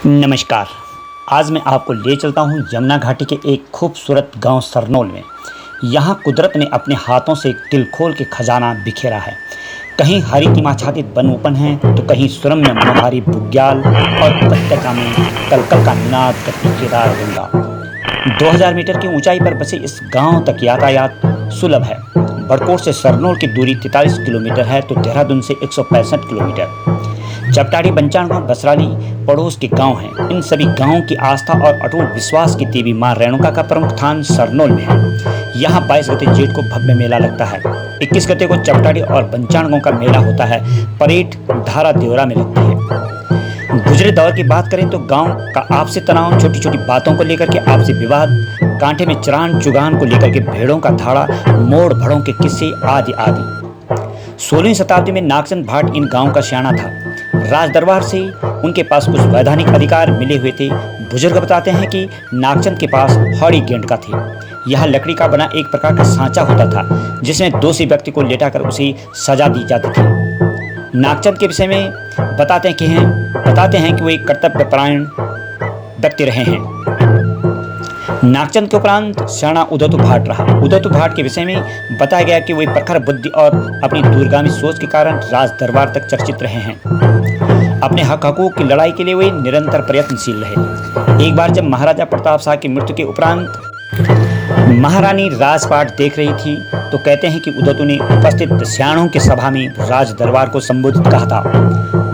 नमस्कार। आज मैं आपको ले चलता हूँ यमुना घाटी के एक खूबसूरत गांव सरनोल में। यहाँ कुदरत ने अपने हाथों से दिल खोल के खजाना बिखेरा है। कहीं हरी तिमाछादित वन ओपन है तो कहीं सुरम्य मनोहारी बुग्याल और उपत्यका में कलकल का निनाद करती केदार गंगा। 2000 मीटर की ऊंचाई पर बसे इस गांव तक यातायात सुलभ है। बड़कोट से सरनोल की दूरी 43 किलोमीटर है तो देहरादून से 165 किलोमीटर। चपटाड़ी, बंचाणगांव, बसराली पड़ोस के गांव हैं। इन सभी गांवों की आस्था और अटूट विश्वास की देवी मां रेणुका का प्रमुख स्थान सरनोल में है। यहाँ 22 गते जेठ को भव्य मेला लगता है। 21 गते को चपटाड़ी और बंचाणगांव का मेला होता है। परेड धारा देवरा में लगती है। गुजरे दौर की बात करें तो गांव का आपसी तनाव, छोटी छोटी बातों को लेकर के आपसी विवाद, कांटे में चरान चुगान को लेकर के भेड़ों का धाड़ा, मोड़ भड़ों के किस्से आदि आदि। 16वीं शताब्दी में नागचंद भाट इन गांव का सियाना था। राज दरबार से उनके पास कुछ वैधानिक अधिकार मिले हुए थे। बुजुर्ग बताते हैं कि नागचंद के पास हौड़ी गेंडका थे। यह लकड़ी का बना एक प्रकार का सांचा होता था जिसमें दोषी व्यक्ति को लेटाकर उसे सजा दी जाती थी। नागचंद के विषय में बताते हैं कि वो एक कर्तव्यपरायण व्यक्ति रहे हैं। नागचंद के उपरांत सियाना उदयतु भाट रहा। उदयतु भाट के विषय में बताया गया कि वे प्रखर बुद्धि और अपनी दूरगामी सोच के कारण राज दरबार तक चर्चित रहे हैं। अपने हक हकूक की लड़ाई के लिए वे निरंतर प्रयत्नशील रहे। एक बार जब महाराजा प्रताप शाह की मृत्यु के उपरांत महारानी राजपाट देख रही थी तो कहते हैं कि उदयतु ने उपस्थित सियाणों की सभा में राज दरबार को संबोधित कहा था,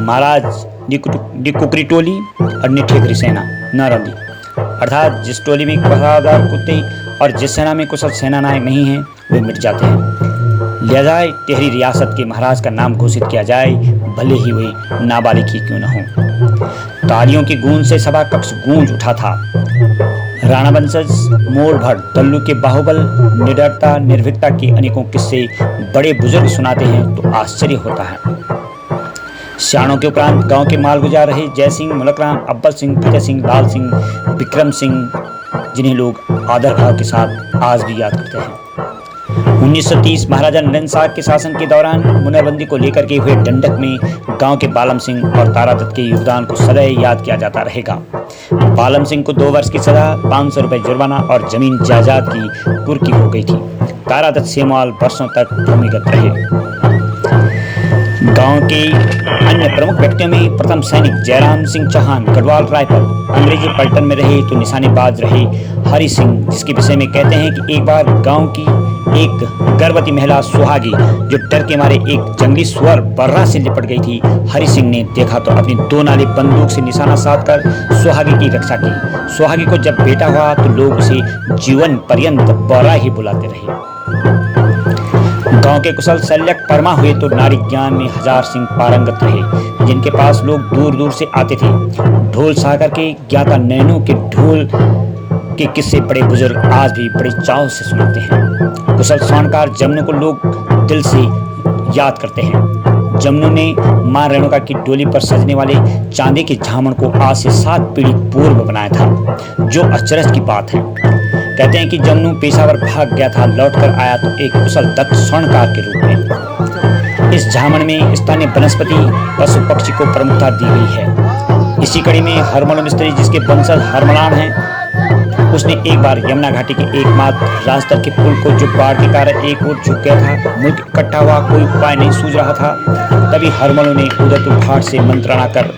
महाराज निकुकरी टोली और निठेकरी सेना न रंदी, अर्थात जिस टोली में वफादार कुत्ते और जिस सेना में कुशल सेनानायक नहीं हैं वे मिट जाते हैं। लिया जाए तेहरी रियासत के महाराज का नाम घोषित किया जाए, भले ही वे नाबालिग ही क्यों न हो। तालियों की गूंज से सभा कक्ष गूंज उठा था। राणा वंशज, मोड़ भर, तल्लू के बाहुबल, निडरता निर्भीकता के अनेकों किस्से बड़े बुजुर्ग सुनाते हैं तो आश्चर्य होता है। सियाणों के उपरांत गांव के मालगुजार रहे जय सिंह, मुलकराम, अब्बल सिंह, फतेह सिंह, लाल सिंह, विक्रम सिंह, जिन्हें लोग आदर भाव के साथ आज भी याद करते हैं। 1930 महाराजा नरेंद्र शाह के शासन के दौरान मुनरबंदी को लेकर के हुए दंडक में गांव के बालम सिंह और तारादत्त के योगदान को सदैव याद किया जाता रहेगा। बालम सिंह को 2 वर्ष की सजा, 500 रुपये जुर्माना और जमीन जायदाद की कुर्की हो गई थी। तारादत्त सेमवाल वर्षों तक भूमिगत रहे। गांव के अन्य प्रमुख व्यक्तियों में प्रथम सैनिक जयराम सिंह चौहान गढ़वाल रायफल अंग्रेजी पलटन में रहे तो निशानेबाज रहे हरि सिंह, जिसके विषय में कहते हैं कि एक बार गांव की एक गर्भवती महिला सुहागी जो डर के मारे एक जंगली सुअर बर्रा से लिपट गई थी, हरि सिंह ने देखा तो अपनी 2 नाली बंदूक से निशाना साधकर सुहागी की रक्षा की। सुहागी को जब बेटा हुआ तो लोग उसे जीवन पर्यंत बर्रा ही बुलाते रहे। गांव के कुशल शल्यक परमा हुए तो नारी ज्ञान में हजार सिंह पारंगत रहे, जिनके पास लोग दूर दूर से आते थे। ढोल सागर के ज्ञाता नैनों के ढोल के किस्से बड़े बुजुर्ग आज भी बड़े चाव से सुनाते हैं। कुशल स्वर्णकार जमनू को लोग दिल से याद करते हैं। जमनू ने मां रेणुका की डोली पर सजने वाले चांदी के झामण को आज से 7 पीढ़ी पूर्व बनाया था, जो अचरज की बात है। कहते हैं कि जमनू पेशावर भाग गया था, लौटकर आया तो एक कुशल दक्ष स्वर्णकार के रूप में। इस झामण में स्थानीय वनस्पति, पशु पक्षी को प्रमुखता दी गई है। इसी कड़ी में हरमल मिस्त्री, जिसके वंशज हरमलान हैं, उसने एक बार यमुना घाटी के एकमात्र रास्तर के पुल को जो बाढ़ के कारण एक ओर झुक गया था, मुल्क इकट्ठा हुआ, कोई उपाय नहीं सूझ रहा था, तभी हरमलों ने उदयतु भाट से मंत्रणा कर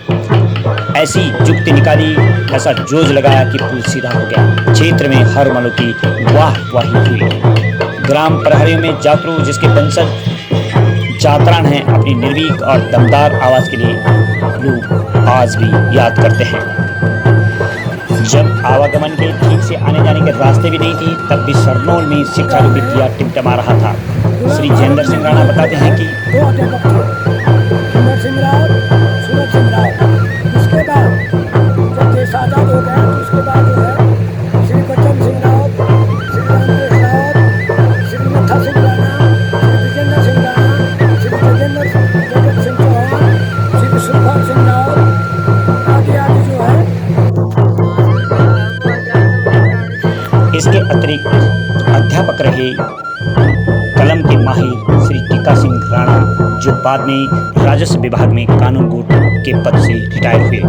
ऐसी जुक्ति निकाली, ऐसा जोज लगाया कि पुल सीधा हो गया। क्षेत्र में हरमलों की वाहवाही हुई। ग्राम प्रहरियों में जातरू, जिसके वंशज जातरान हैं, अपनी निर्भीक और दमदार आवाज के लिए लोग आज भी याद करते हैं। जब आवागमन के ठीक से आने जाने के रास्ते भी नहीं थी तब भी सरनोल में शिक्षा रूपी दिया टिमटमा रहा था। श्री जयेंद्र सिंह राणा बताते हैं कि उसके बाद जब देश आजाद हो गया तो उसके बाद जो है श्री बच्चन सिंह रावत, श्री रामदेव रावत, श्री मत्था सिंह राणा, श्री विजेंद्र सिंह राणा, श्री जगत सिंह चौहान, श्री सुखपाल सिंह रावत आदि आदि जो है। इसके अतिरिक्त अध्यापक रहे कलम के माहिर श्री टीका सिंह राणा, जो बाद में राजस्व विभाग में कानून कोर्ट के पद से रिटायर हुए।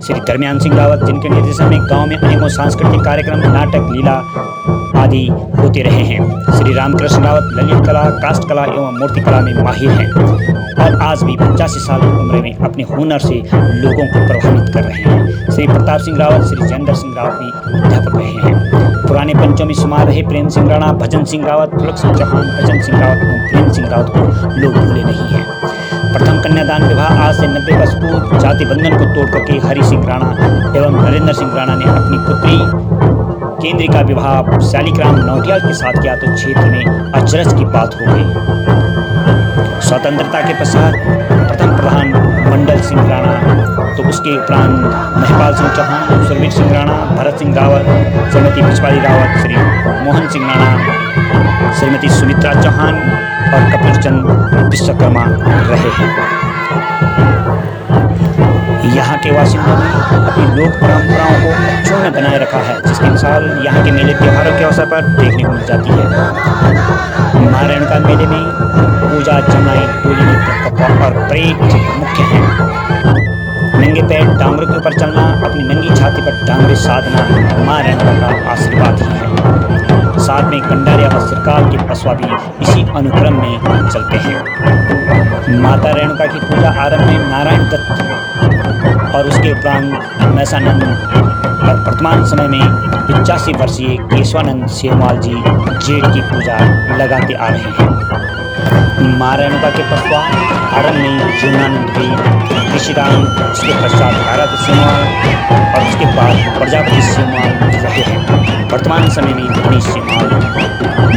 श्री दरमियान सिंह रावत, जिनके निर्देशन में गांव में अनेकों सांस्कृतिक कार्यक्रम, नाटक, लीला आदि होते रहे हैं। श्री रामकृष्ण रावत ललित कला, काष्ठ कला एवं मूर्ति कला में माहिर हैं और आज भी 85 साल की उम्र में अपने हुनर से लोगों को प्रभावित कर रहे हैं। श्री प्रताप सिंह रावत, श्री जयेंद्र सिंह रावत भी अध्यापक रहे हैं। पुराने पंचों में शुमार रहे प्रेम सिंह राणा, भजन सिंह रावत, पुलक सिंह चौहान, भजन सिंह रावत एवं प्रेम सिंह रावत को लोग भूले नहीं हैं। प्रथम कन्यादान विवाह आज से 90 वर्ष पूर्व जाति बंधन को तोड़ करके हरि सिंह राणा एवं नरेंद्र सिंह राणा ने अपनी पुत्री केंद्र का विवाह शालिग्राम नौटियाल के साथ किया तो क्षेत्र में अचरज की बात हो गई। स्वतंत्रता के पश्चात प्रथम प्रधान मंडल सिंह राणा, तो उसके उपरांत महिपाल सिंह चौहान, सुरवीर सिंह राणा, भरत सिंह रावत, श्रीमती पिछवाड़ी रावत, श्री मोहन सिंह राणा, श्रीमती सुमित्रा चौहान और कपिल चंद विश्वकर्मा रहे हैं। यहाँ के वासिंदों ने अपनी लोक परंपराओं को अक्षुण्ण में बनाए रखा है, जिसकी मिसाल यहाँ के मेले त्योहारों के अवसर पर देखने को मिल जाती है। माँ रेणुका मेले में पूजा, जमाई, टोली नृत्य, कपड़ा और परेड मुख्य हैं। नंगे पैर डांगरों के ऊपर चलना, अपनी नंगी छाती पर डांगरे साधना माँ रेणुका का आशीर्वाद ही है। साथ में कंडारिया व सिरकाल के पसवा भी इसी अनुक्रम में चलते हैं। माता रेणुका की पूजा आरंभ में नारायण दत्त और उसके उपरांत मैसानंद और वर्तमान समय में 85 वर्षीय केशवानंद सेवाल जी जेठ की पूजा लगाते आ रहे हैं। माँ रेणुका के पश्चात आरंभ में जीवनानंद भी, ऋषिराम, उसके पश्चात भारत सेवाल और उसके बाद प्रजापति सेवाल रहे हैं। वर्तमान समय में गणेश सेवाल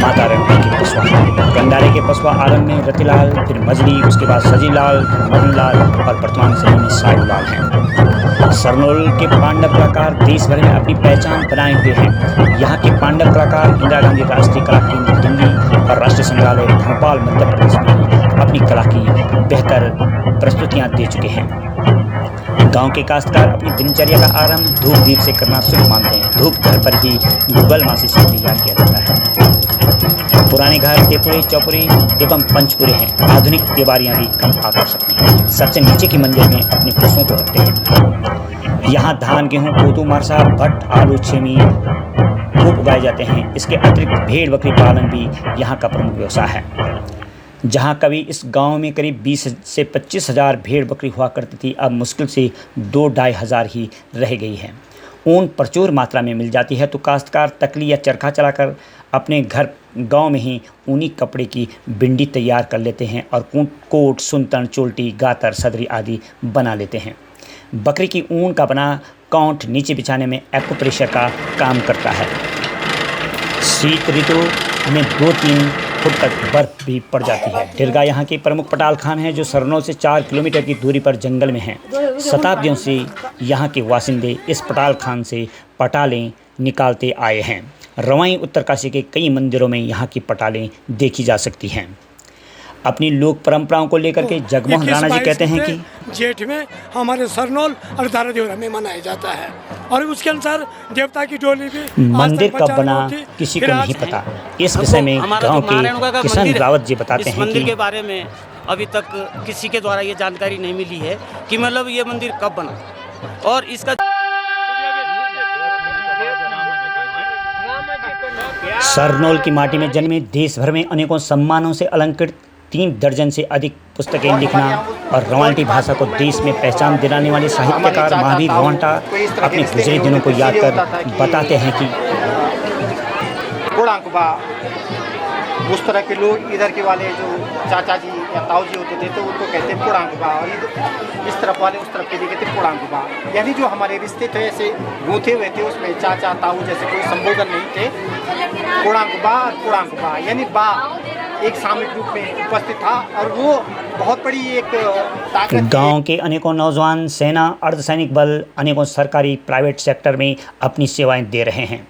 माता रेणुका के पशुआ हैं। कंडारे के पशुआ आरंभ में रतिलाल, फिर मजली, उसके बाद सजीलाल, मदनलाल और वर्तमान समय में सायूलाल हैं। सरनोल के पांडव कलाकार देश भर में अपनी पहचान बनाए हुए हैं। यहाँ के पांडव कलाकार इंदिरा गांधी राष्ट्रीय कला केंद्र दिल्ली और राष्ट्रीय संग्रहालय भोपाल मध्य प्रदेश में अपनी कला की बेहतर प्रस्तुतियाँ दे चुके हैं। गांव के काश्तकार अपनी दिनचर्या का आरंभ धूप दीप से करना शुभ मानते हैं। धूप घर पर ही गूगल मासी से तैयार किया जाता है। पुराने घर तेपुरे, चौपुरे एवं पंचपुरे हैं। आधुनिक देवारियां भी कम आकर्षक हैं। सबसे नीचे की मंजिल में अपने पशुओं को रखते हैं। यहाँ धान, गेहूँ, कोदू, मरसा, भट्ट, आलू, छेमी खूब उगाए जाते हैं। इसके अतिरिक्त भेड़ बकरी पालन भी यहाँ का प्रमुख व्यवसाय है। जहाँ कभी इस गांव में करीब 20 से 25 हज़ार भेड़ बकरी हुआ करती थी, अब मुश्किल से 2-2.5 हज़ार ही रह गई है। ऊन प्रचुर मात्रा में मिल जाती है तो काश्तकार तकली या चरखा चलाकर अपने घर गांव में ही ऊनी कपड़े की बिंडी तैयार कर लेते हैं और कोट, सुनतन, चोल्टी, गातर, सदरी आदि बना लेते हैं। बकरी की ऊन का बना कांट नीचे बिछाने में एक्यूप्रेशर का काम करता है। शीत ऋतु में 2-3 फुट तक बर्फ भी पड़ जाती है। डिरगा यहाँ के प्रमुख पटाल खान है जो सरनोल से 4 किलोमीटर की दूरी पर जंगल में है। शताब्दियों से यहाँ के वासिंदे इस पटाल खान से पटालें निकालते आए हैं। रवाई उत्तरकाशी के कई मंदिरों में यहाँ की पटालें देखी जा सकती हैं। अपनी लोक परंपराओं को लेकर के जगमोहन राणा जी कहते हैं कि जेठ में हमारे सरनोल और दारादेवरा में मनाया जाता है और उसके अनुसार देवता की डोली भी मंदिर कब बना किसी को नहीं पता। इस विषय में गांव के किशन रावत जी बताते हैं मंदिर कि के बारे में अभी तक किसी के द्वारा ये जानकारी नहीं मिली है कि मतलब ये मंदिर कब बना और इसका सरनोल की माटी में जन्मे, देश भर में अनेकों सम्मानों से अलंकृत, 3 दर्जन से अधिक पुस्तकें लिखना और रवांटी भाषा को देश में पहचान दिलाने वाले साहित्यकार महावीर रवांटा अपने गुजरे दिनों को याद कर बताते हैं कि उस तरह के लोग इधर के वाले जो चाचा जी या ताऊ जी होते थे तो उनको कहते हैं पुड़ांकुबा और इस तरफ वाले उस तरफ के लिए कहते हैं पुड़ांकुबा। यानी जो हमारे रिश्ते थे ऐसे गूंथे हुए थे, उसमें चाचा ताऊ जैसे कोई संबोधन नहीं थे। पुड़ांकुबा और पुड़ांकुबा यानी बा एक सामूहिक रूप में उपस्थित था और वो बहुत बड़ी एक ताकत। गाँव के अनेकों नौजवान सेना, अर्धसैनिक बल, अनेकों सरकारी प्राइवेट सेक्टर में अपनी सेवाएँ दे रहे हैं।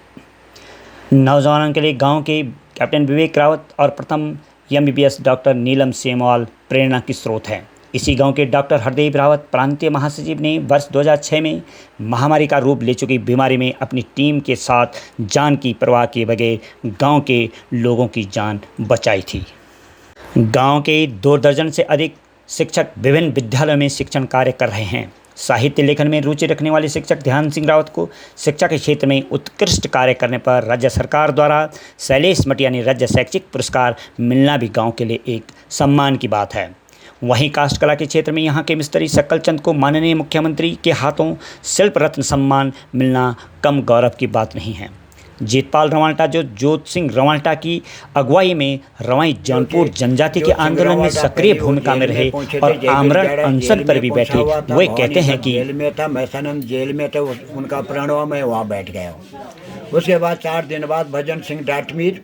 नौजवानों के लिए गाँव के कैप्टन विवेक रावत और प्रथम MBBS डॉक्टर नीलम सेमवाल प्रेरणा की स्रोत है। इसी गांव के डॉक्टर हरदेव रावत प्रांतीय महासचिव ने वर्ष 2006 में महामारी का रूप ले चुकी बीमारी में अपनी टीम के साथ जान की परवाह किए बगैर गांव के लोगों की जान बचाई थी। गांव के 2 दर्जन से अधिक शिक्षक विभिन्न विद्यालयों में शिक्षण कार्य कर रहे हैं। साहित्य लेखन में रुचि रखने वाले शिक्षक ध्यान सिंह रावत को शिक्षा के क्षेत्र में उत्कृष्ट कार्य करने पर राज्य सरकार द्वारा शैलेश मटियानी राज्य शैक्षिक पुरस्कार मिलना भी गांव के लिए एक सम्मान की बात है। वहीं काष्ठ कला के क्षेत्र में यहां के मिस्त्री सकल चंद को माननीय मुख्यमंत्री के हाथों शिल्प रत्न सम्मान मिलना कम गौरव की बात नहीं है। जीतपाल रवांटा जो जोत सिंह रवांटा की अगुवाई में रवाई जौनपुर जनजाति के आंदोलन में सक्रिय भूमिका में रहे और आमरण अनशन पर भी बैठे, वे कहते हैं कि जेल में था, मैसानंद जेल में था, उनका प्रणव में वहाँ बैठ गया। उसके बाद 4 दिन बाद भजन सिंह डाटमीर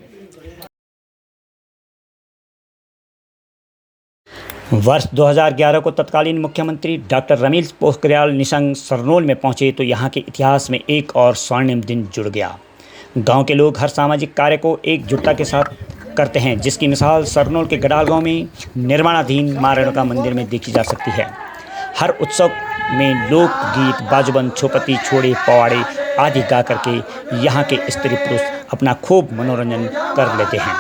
वर्ष 2011 को तत्कालीन मुख्यमंत्री डॉक्टर रमेश पोखरियाल निशंक सरनोल में पहुंचे तो यहां के इतिहास में एक और स्वर्णिम दिन जुड़ गया। गांव के लोग हर सामाजिक कार्य को एकजुटता के साथ करते हैं, जिसकी मिसाल सरनोल के गडाल गांव में निर्माणाधीन मां रेणुका मंदिर में देखी जा सकती है। हर उत्सव में लोकगीत, बाजूबंद, छोपती, छोड़े, पवाड़े आदि गा करके यहाँ के स्त्री पुरुष अपना खूब मनोरंजन कर लेते हैं।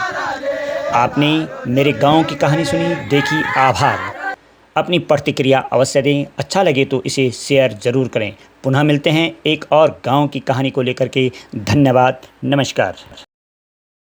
आपने मेरे गांव की कहानी सुनी, देखी, आभार। अपनी प्रतिक्रिया अवश्य दें, अच्छा लगे तो इसे शेयर ज़रूर करें। पुनः मिलते हैं एक और गांव की कहानी को लेकर के। धन्यवाद, नमस्कार।